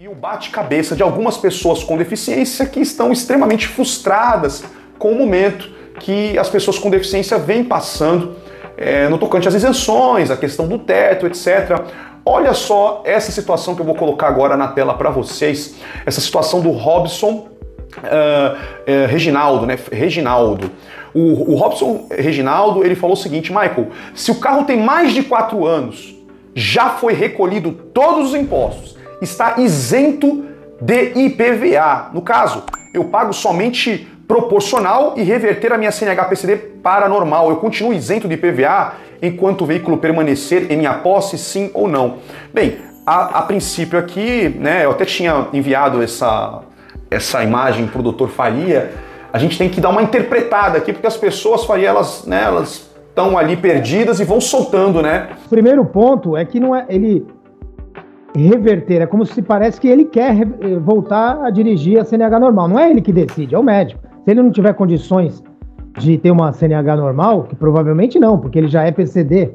E o bate-cabeça de algumas pessoas com deficiência que estão extremamente frustradas com o momento que as pessoas com deficiência vêm passando no tocante às isenções, a questão do teto, etc. Olha só essa situação que eu vou colocar agora na tela para vocês, essa situação do Robson Reginaldo, né? Reginaldo. O Robson Reginaldo, ele falou o seguinte: Michael, se o carro tem mais de 4 anos, já foi recolhido todos os impostos, está isento de IPVA. No caso, eu pago somente proporcional e reverter a minha CNH-PCD para normal. Eu continuo isento de IPVA enquanto o veículo permanecer em minha posse, sim ou não? Bem, a princípio aqui, né, eu até tinha enviado essa imagem para o Dr. Faria. A gente tem que dar uma interpretada aqui, porque as pessoas, Faria, elas estão ali perdidas e vão soltando, né? O primeiro ponto é que não é ele reverter, é como se parece que ele quer voltar a dirigir a CNH normal. Não é ele que decide, é o médico. Se ele não tiver condições de ter uma CNH normal, que provavelmente não, porque ele já é PCD.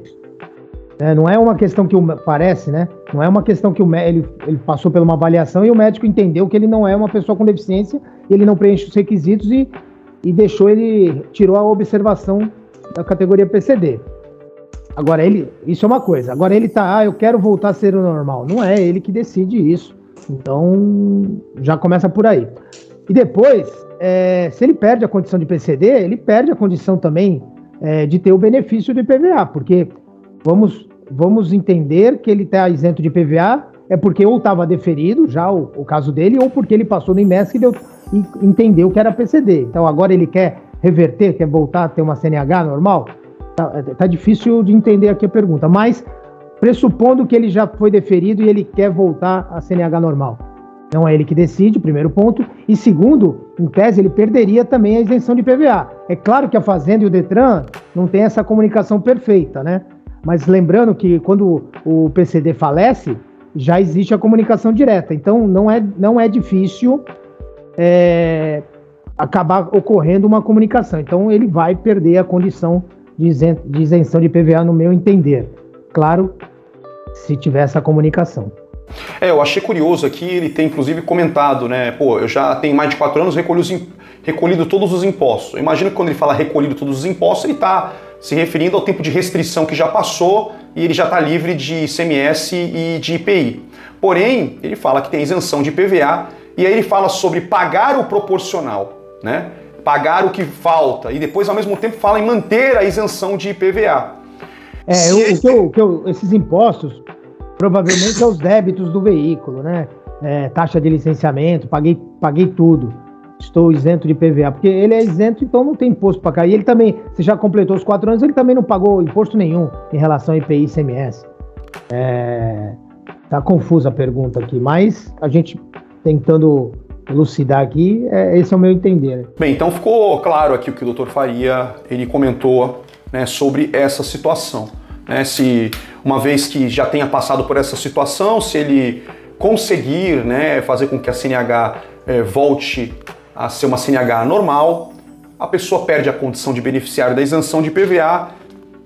Não é uma questão que parece, né? Não é uma questão que ele passou por uma avaliação e o médico entendeu que ele não é uma pessoa com deficiência, ele não preenche os requisitos e tirou a observação da categoria PCD. Agora, isso é uma coisa. Agora ele eu quero voltar a ser o normal. Não é ele que decide isso. Então, já começa por aí. E depois, se ele perde a condição de PCD, ele perde a condição também de ter o benefício do IPVA, porque vamos entender que ele está isento de IPVA é porque ou estava deferido já o caso dele, ou porque ele passou no IMESC e entendeu que era PCD. Então agora ele quer reverter, quer voltar a ter uma CNH normal? Tá difícil de entender aqui a pergunta, mas pressupondo que ele já foi deferido e ele quer voltar a CNH normal. Não é ele que decide, primeiro ponto. E segundo, em tese, ele perderia também a isenção de IPVA. É claro que a Fazenda e o Detran não têm essa comunicação perfeita, né? Mas lembrando que quando o PCD falece, já existe a comunicação direta. Então não é difícil acabar ocorrendo uma comunicação. Então ele vai perder a condição de isenção de IPVA, no meu entender. Claro, se tiver essa comunicação. Eu achei curioso aqui, ele tem inclusive comentado, né? Pô, eu já tenho mais de 4 anos recolhido todos os impostos. Eu imagino que quando ele fala recolhido todos os impostos, ele está se referindo ao tempo de restrição que já passou e ele já está livre de ICMS e de IPI. Porém, ele fala que tem isenção de IPVA e aí ele fala sobre pagar o proporcional, né? Pagar o que falta e depois, ao mesmo tempo, fala em manter a isenção de IPVA. Esses impostos provavelmente são os débitos do veículo, né? Taxa de licenciamento, paguei tudo. Estou isento de IPVA, porque ele é isento, então não tem imposto para cá. E ele também, se já completou os 4 anos, ele também não pagou imposto nenhum em relação a IPI e ICMS. Tá confusa a pergunta aqui, mas a gente tentando elucidar aqui, esse é o meu entender. Bem, então ficou claro aqui o que o Dr. Faria ele comentou, né, sobre essa situação. Né, se uma vez que já tenha passado por essa situação, se ele conseguir, né, fazer com que a CNH volte a ser uma CNH normal, a pessoa perde a condição de beneficiário da isenção de IPVA.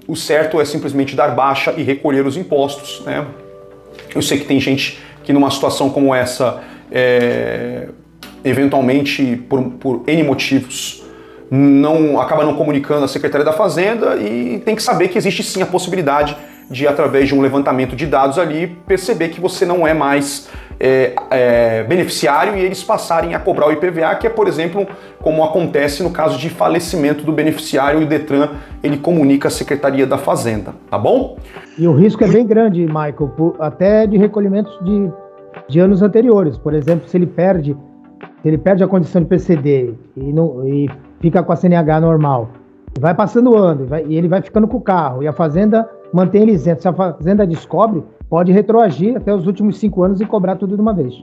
O certo é simplesmente dar baixa e recolher os impostos, né? Eu sei que tem gente que numa situação como essa, eventualmente por N motivos, acaba não comunicando a Secretaria da Fazenda e tem que saber que existe sim a possibilidade de, através de um levantamento de dados ali, perceber que você não é mais beneficiário e eles passarem a cobrar o IPVA, que é, por exemplo, como acontece no caso de falecimento do beneficiário e o Detran, ele comunica à Secretaria da Fazenda, tá bom? E o risco é bem grande, Michael, até de recolhimentos de anos anteriores. Por exemplo, se ele perde a condição de PCD e fica com a CNH normal, vai passando o ano e ele vai ficando com o carro e a Fazenda mantém ele isento. Se a Fazenda descobre, pode retroagir até os últimos 5 anos e cobrar tudo de uma vez.